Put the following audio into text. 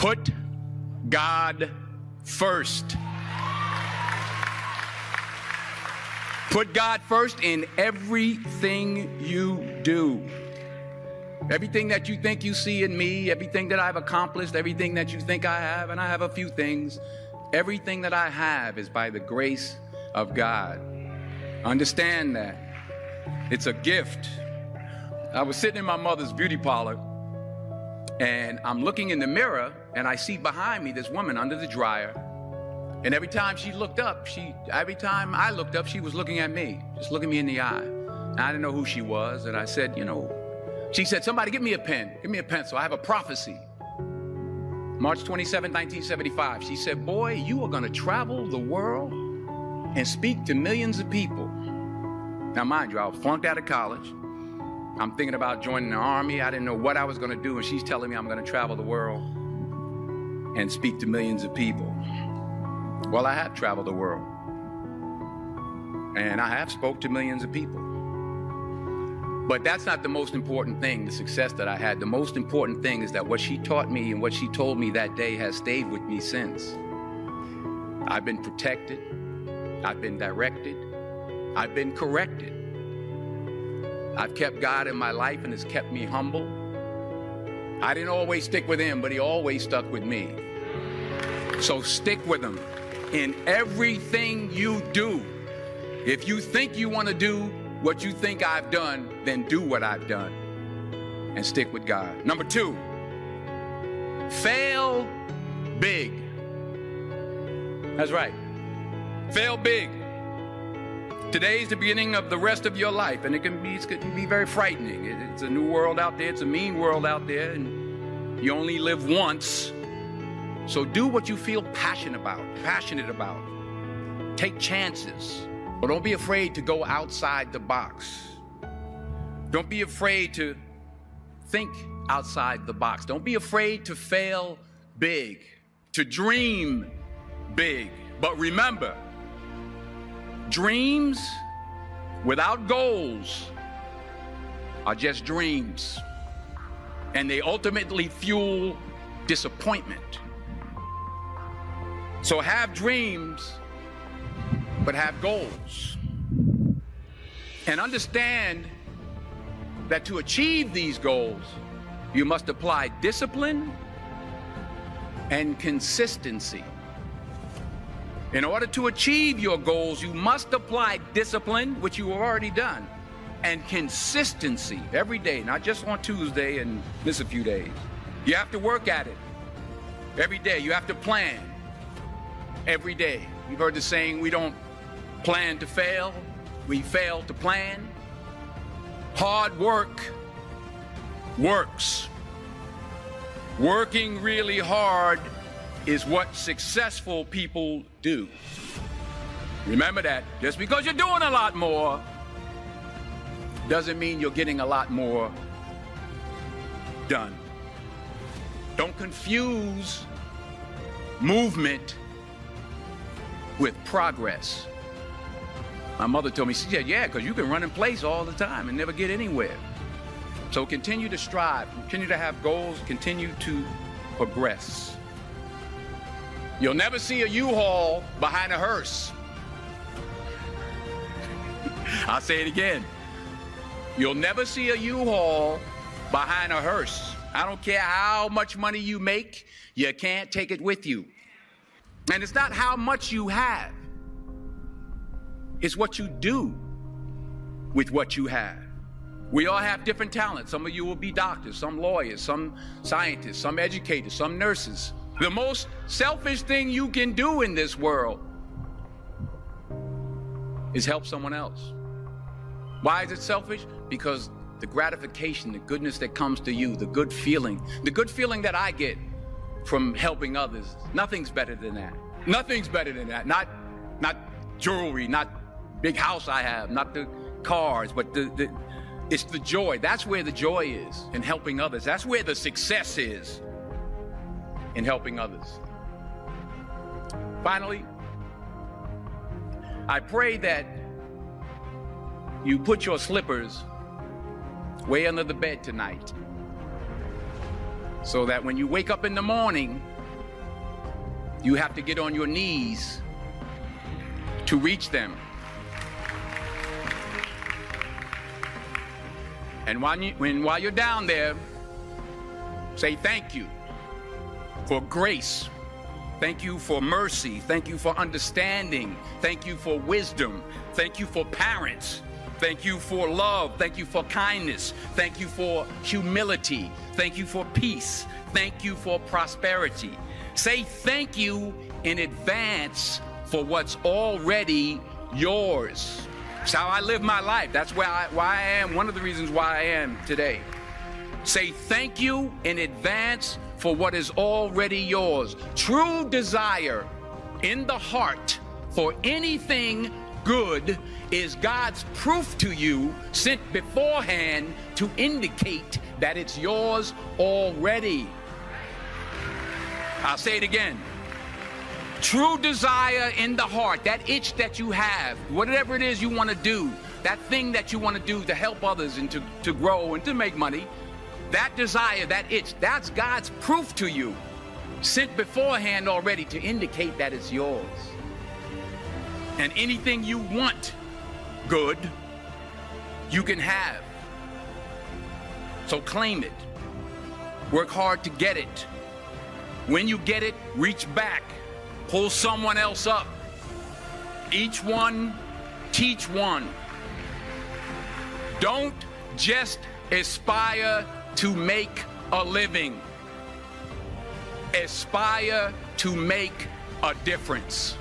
Put God first. Put God first in everything you do. Everything that you think you see in me, everything that I've accomplished, everything that you think I have, and I have a few things, everything that I have is by the grace of God. Understand that. It's a gift. I was sitting in my mother's beauty parlor, and I'm looking in the mirror, and I see behind me this woman under the dryer. And every time she looked up, every time I looked up, she was looking at me, just looking me in the eye. And I didn't know who she was. And I said, she said, somebody give me a pen, give me a pencil. I have a prophecy. March 27, 1975. She said, boy, you are going to travel the world and speak to millions of people. Now, mind you, I was flunked out of college. I'm thinking about joining the army. I didn't know what I was going to do. And she's telling me I'm going to travel the world and speak to millions of people. Well, I have traveled the world, and I have spoke to millions of people. But that's not the most important thing, the success that I had. The most important thing is that what she taught me and what she told me that day has stayed with me since. I've been protected. I've been directed. I've been corrected. I've kept God in my life, and it's kept me humble. I didn't always stick with him, but he always stuck with me. So stick with him in everything you do. If you think you want to do what you think I've done, then do what I've done and stick with God. Number 2, fail big. That's right. Fail big. Today's the beginning of the rest of your life, and it can be very frightening. It's a new world out there. It's a mean world out there, and you only live once. So do what you feel passionate about. Take chances. But don't be afraid to go outside the box. Don't be afraid to think outside the box. Don't be afraid to fail big, to dream big. But remember, dreams without goals are just dreams. And they ultimately fuel disappointment. So have dreams, but have goals. And understand that to achieve these goals, you must apply discipline and consistency. In order to achieve your goals, you must apply discipline, which you have already done, and consistency every day, not just on Tuesday and miss a few days. You have to work at it every day. You have to plan every day. You've heard the saying, we don't plan to fail, we fail to plan. Hard work works. Working really hard is what successful people do. Remember that. Just because you're doing a lot more doesn't mean you're getting a lot more done. Don't confuse movement with progress. My mother told me, she said, yeah, because you can run in place all the time and never get anywhere. So continue to strive, continue to have goals, continue to progress. You'll never see a U-Haul behind a hearse. I'll say it again. You'll never see a U-Haul behind a hearse. I don't care how much money you make, you can't take it with you. And it's not how much you have. It's what you do with what you have. We all have different talents. Some of you will be doctors, some lawyers, some scientists, some educators, some nurses. The most selfish thing you can do in this world is help someone else. Why is it selfish? Because the gratification, the goodness that comes to you, the good feeling that I get from helping others, nothing's better than that. Nothing's better than that. Not jewelry, not big house I have, not the cars, but it's the joy. That's where the joy is, in helping others. That's where the success is, in helping others. Finally, I pray that you put your slippers way under the bed tonight, so that when you wake up in the morning, You have to get on your knees to reach them. And while you're down there, say thank you for grace. Thank you for mercy. Thank you for understanding. Thank you for wisdom. Thank you for parents. Thank you for love. Thank you for kindness. Thank you for humility. Thank you for peace. Thank you for prosperity. Say thank you in advance for what's already yours. It's how I live my life. That's why I am, one of the reasons why I am today. Say thank you in advance for what is already yours. True desire in the heart for anything good is God's proof to you, sent beforehand to indicate that it's yours already. I'll say it again. True desire in the heart, that itch that you have, whatever it is you want to do, that thing that you want to do to help others and to grow and to make money, that desire, that itch, that's God's proof to you, sent beforehand already to indicate that it's yours. And anything you want good, you can have. So claim it. Work hard to get it. When you get it, reach back. Pull someone else up. Each one, teach one. Don't just aspire to make a living. Aspire to make a difference.